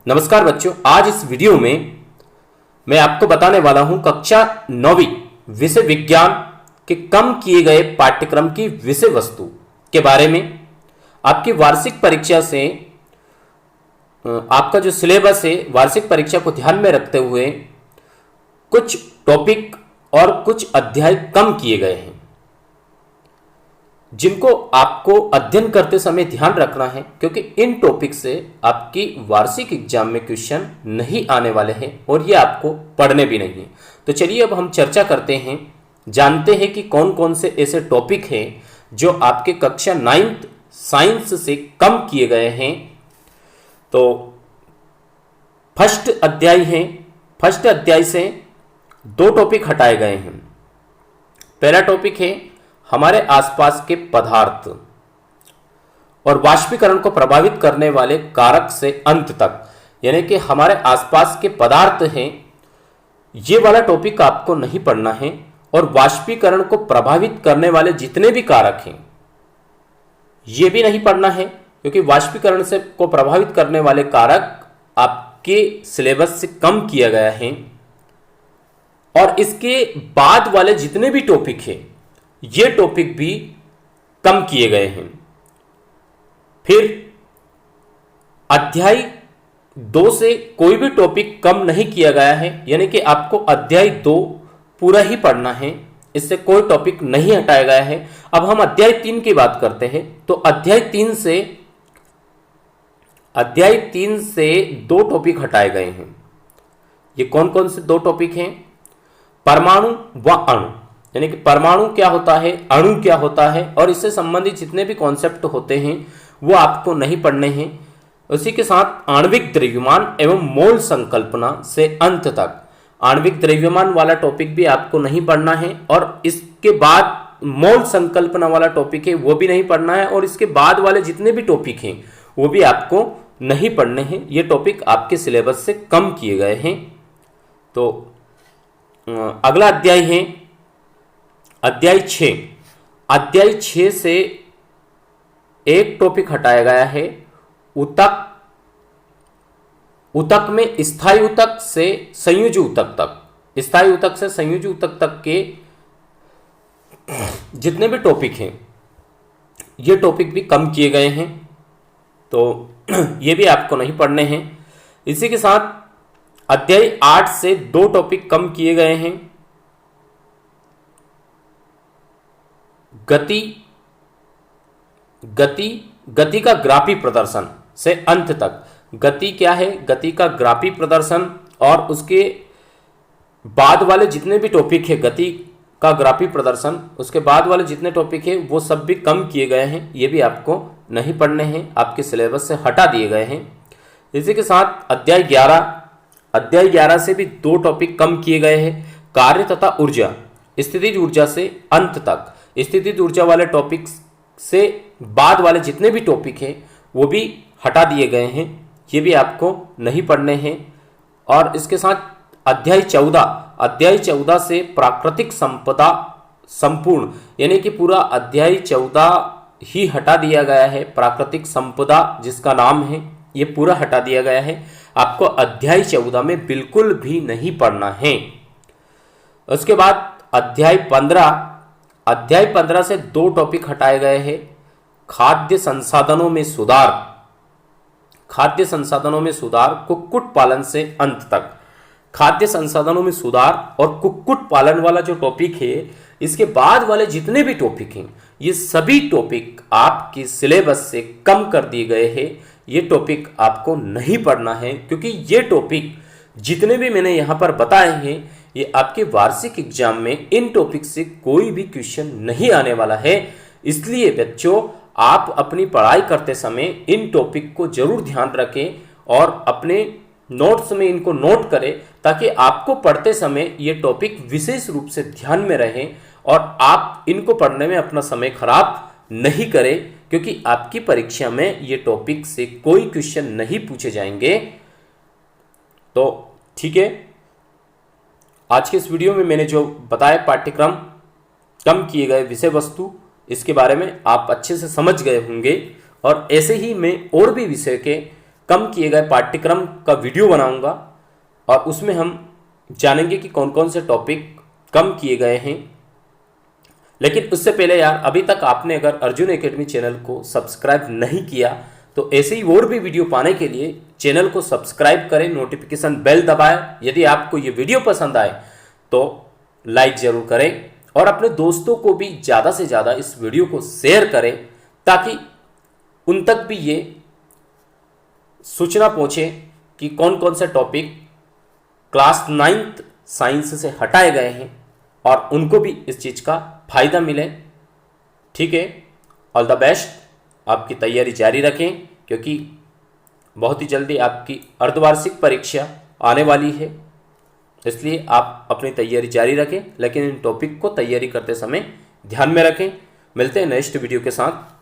नमस्कार बच्चों, आज इस वीडियो में मैं आपको बताने वाला हूं कक्षा 9वीं विषय विज्ञान के कम किए गए पाठ्यक्रम की विषय वस्तु के बारे में। आपकी वार्षिक परीक्षा से आपका जो सिलेबस है वार्षिक परीक्षा को ध्यान में रखते हुए कुछ टॉपिक और कुछ अध्याय कम किए गए हैं जिनको आपको अध्ययन करते समय ध्यान रखना है, क्योंकि इन टॉपिक से आपकी वार्षिक एग्जाम में क्वेश्चन नहीं आने वाले हैं और ये आपको पढ़ने भी नहीं है। तो चलिए अब हम चर्चा करते हैं, जानते हैं कि कौन कौन से ऐसे टॉपिक हैं जो आपके कक्षा 9th साइंस से कम किए गए हैं। तो फर्स्ट अध्याय है, फर्स्ट अध्याय से 2 टॉपिक हटाए गए हैं। पहला टॉपिक है हमारे आसपास के पदार्थ और वाष्पीकरण को प्रभावित करने वाले कारक से अंत तक, यानी कि हमारे आसपास के पदार्थ हैं, ये वाला टॉपिक आपको नहीं पढ़ना है। और वाष्पीकरण को प्रभावित करने वाले जितने भी कारक हैं ये भी नहीं पढ़ना है, क्योंकि वाष्पीकरण से को प्रभावित करने वाले कारक आपके सिलेबस से कम किया गया है। और इसके बाद वाले जितने भी टॉपिक हैं ये टॉपिक भी कम किए गए हैं। फिर अध्याय 2 से कोई भी टॉपिक कम नहीं किया गया है, यानी कि आपको अध्याय 2 पूरा ही पढ़ना है, इससे कोई टॉपिक नहीं हटाया गया है। अब हम अध्याय 3 की बात करते हैं। तो अध्याय 3 से 2 टॉपिक हटाए गए हैं। ये कौन कौन से 2 टॉपिक हैं? परमाणु व अणु, यानी कि परमाणु क्या होता है, अणु क्या होता है, और इससे संबंधित जितने भी कॉन्सेप्ट होते हैं वो आपको नहीं पढ़ने हैं। उसी के साथ आणविक द्रव्यमान एवं मोल संकल्पना से अंत तक, आणविक द्रव्यमान वाला टॉपिक भी आपको नहीं पढ़ना है। और इसके बाद मोल संकल्पना वाला टॉपिक है वो भी नहीं पढ़ना है। और इसके बाद वाले जितने भी टॉपिक हैं वो भी आपको नहीं पढ़ने हैं। ये टॉपिक आपके सिलेबस से कम किए गए हैं। तो अगला अध्याय है अध्याय 6। अध्याय 6 से एक टॉपिक हटाया गया है, ऊतक। ऊतक में स्थायी ऊतक से संयोजी ऊतक तक, स्थायी ऊतक से संयोजी ऊतक तक के जितने भी टॉपिक हैं ये टॉपिक भी कम किए गए हैं। तो ये भी आपको नहीं पढ़ने हैं। इसी के साथ अध्याय 8 से 2 टॉपिक कम किए गए हैं, गति का ग्राफी प्रदर्शन से अंत तक। गति क्या है, गति का ग्राफी प्रदर्शन, और उसके बाद वाले जितने भी टॉपिक है गति का ग्राफी प्रदर्शन, उसके बाद वाले जितने टॉपिक है वो सब भी कम किए गए हैं। ये भी आपको नहीं पढ़ने हैं, आपके सिलेबस से हटा दिए गए हैं। इसी के साथ अध्याय 11 से भी 2 टॉपिक कम किए गए हैं, कार्य तथा ऊर्जा, स्थितिज ऊर्जा से अंत तक। स्थितिज ऊर्जा वाले टॉपिक से बाद वाले जितने भी टॉपिक हैं वो भी हटा दिए गए हैं, ये भी आपको नहीं पढ़ने हैं। और इसके साथ अध्याय 14 से प्राकृतिक संपदा संपूर्ण, यानी कि पूरा अध्याय 14 ही हटा दिया गया है। प्राकृतिक संपदा जिसका नाम है ये पूरा हटा दिया गया है, आपको अध्याय 14 में बिल्कुल भी नहीं पढ़ना है। उसके बाद अध्याय 15 से 2 टॉपिक हटाए गए हैं, खाद्य संसाधनों में सुधार, खाद्य संसाधनों में सुधार, कुक्कुट पालन से अंत तक। खाद्य संसाधनों में सुधार और कुक्कुट पालन वाला जो टॉपिक है, इसके बाद वाले जितने भी टॉपिक हैं ये सभी टॉपिक आपके सिलेबस से कम कर दिए गए हैं। ये टॉपिक आपको नहीं पढ़ना है, क्योंकि ये टॉपिक जितने भी मैंने यहाँ पर बताए हैं ये आपके वार्षिक एग्जाम में इन टॉपिक से कोई भी क्वेश्चन नहीं आने वाला है। इसलिए बच्चों आप अपनी पढ़ाई करते समय इन टॉपिक को जरूर ध्यान रखें और अपने नोट्स में इनको नोट करें, ताकि आपको पढ़ते समय ये टॉपिक विशेष रूप से ध्यान में रहें और आप इनको पढ़ने में अपना समय खराब नहीं करें, क्योंकि आपकी परीक्षा में ये टॉपिक से कोई क्वेश्चन नहीं पूछे जाएंगे। तो ठीक है, आज के इस वीडियो में मैंने जो बताया पाठ्यक्रम कम किए गए विषय वस्तु, इसके बारे में आप अच्छे से समझ गए होंगे। और ऐसे ही मैं और भी विषय के कम किए गए पाठ्यक्रम का वीडियो बनाऊंगा और उसमें हम जानेंगे कि कौन कौन से टॉपिक कम किए गए हैं। लेकिन उससे पहले यार, अभी तक आपने अगर अर्जुन एकेडमी चैनल को सब्सक्राइब नहीं किया तो ऐसे ही और भी वीडियो पाने के लिए चैनल को सब्सक्राइब करें, नोटिफिकेशन बेल दबाएं। यदि आपको ये वीडियो पसंद आए तो लाइक जरूर करें और अपने दोस्तों को भी ज़्यादा से ज़्यादा इस वीडियो को शेयर करें ताकि उन तक भी ये सूचना पहुंचे कि कौन कौन से टॉपिक क्लास 9th साइंस से हटाए गए हैं और उनको भी इस चीज़ का फायदा मिले। ठीक है, ऑल द बेस्ट। आपकी तैयारी जारी रखें क्योंकि बहुत ही जल्दी आपकी अर्धवार्षिक परीक्षा आने वाली है, इसलिए आप अपनी तैयारी जारी रखें, लेकिन इन टॉपिक को तैयारी करते समय ध्यान में रखें। मिलते हैं नेक्स्ट वीडियो के साथ।